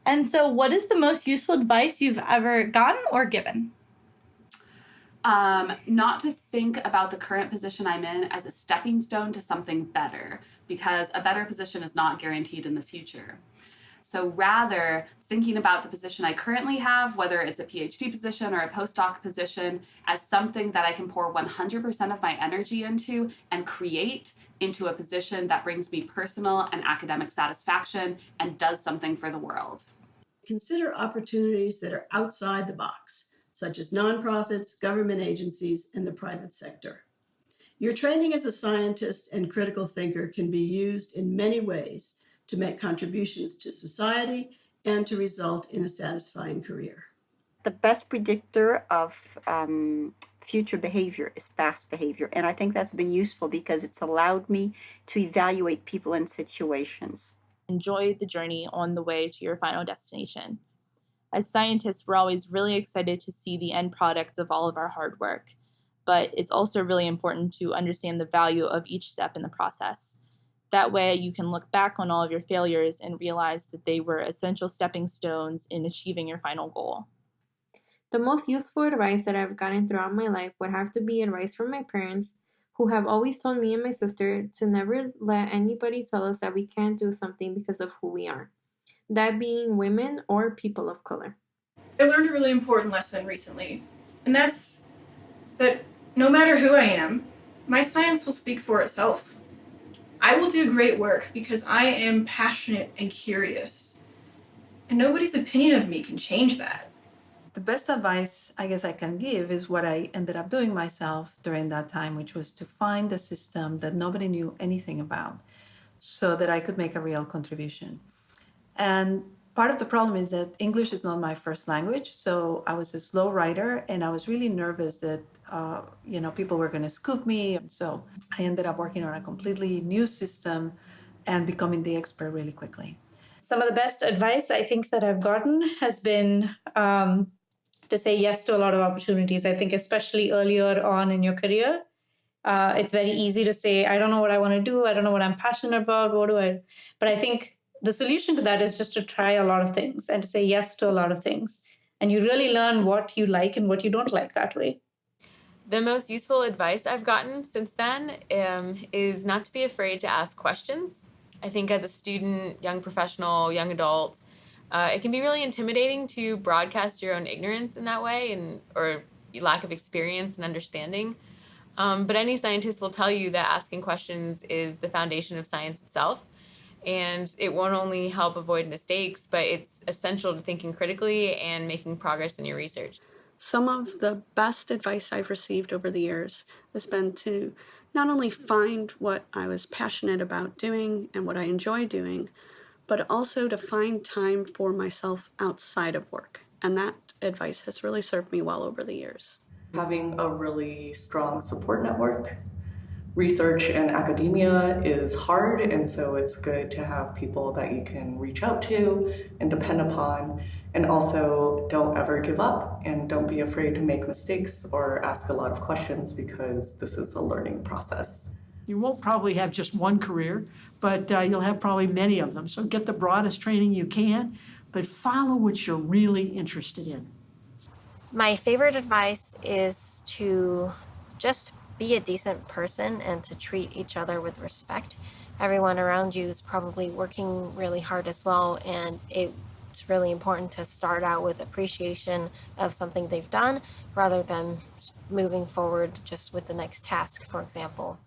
And so what is the most useful advice you've ever gotten or given? Not to think about the current position I'm in as a stepping stone to something better, because a better position is not guaranteed in the future. So rather, thinking about the position I currently have, whether it's a PhD position or a postdoc position, as something that I can pour 100% of my energy into and create into a position that brings me personal and academic satisfaction and does something for the world. Consider opportunities that are outside the box, such as nonprofits, government agencies, and the private sector. Your training as a scientist and critical thinker can be used in many ways to make contributions to society and to result in a satisfying career. The best predictor of future behavior is past behavior. And I think that's been useful because it's allowed me to evaluate people and situations. Enjoy the journey on the way to your final destination. As scientists, we're always really excited to see the end product of all of our hard work, but it's also really important to understand the value of each step in the process. That way, you can look back on all of your failures and realize that they were essential stepping stones in achieving your final goal. The most useful advice that I've gotten throughout my life would have to be advice from my parents, who have always told me and my sister to never let anybody tell us that we can't do something because of who we are, that being women or people of color. I learned a really important lesson recently, and that's that no matter who I am, my science will speak for itself. I will do great work because I am passionate and curious, and nobody's opinion of me can change that. The best advice I guess I can give is what I ended up doing myself during that time, which was to find a system that nobody knew anything about so that I could make a real contribution. And part of the problem is that English is not my first language, so I was a slow writer and I was really nervous that people were going to scoop me. And so I ended up working on a completely new system and becoming the expert really quickly. Some of the best advice I think that I've gotten has been to say yes to a lot of opportunities. I think especially earlier on in your career, it's very easy to say, I don't know what I want to do. I don't know what I'm passionate about. But I think the solution to that is just to try a lot of things and to say yes to a lot of things. And you really learn what you like and what you don't like that way. The most useful advice I've gotten since then is not to be afraid to ask questions. I think as a student, young professional, young adult, it can be really intimidating to broadcast your own ignorance in that way or lack of experience and understanding. But any scientist will tell you that asking questions is the foundation of science itself. And it won't only help avoid mistakes, but it's essential to thinking critically and making progress in your research. Some of the best advice I've received over the years has been to not only find what I was passionate about doing and what I enjoy doing, but also to find time for myself outside of work. And that advice has really served me well over the years. Having a really strong support network. Research and academia is hard, and so it's good to have people that you can reach out to and depend upon. And also, don't ever give up and don't be afraid to make mistakes or ask a lot of questions because this is a learning process. You won't probably have just one career, but you'll have probably many of them. So get the broadest training you can, but follow what you're really interested in. My favorite advice is to just be a decent person and to treat each other with respect. Everyone around you is probably working really hard as well, and it's really important to start out with appreciation of something they've done rather than moving forward just with the next task, for example.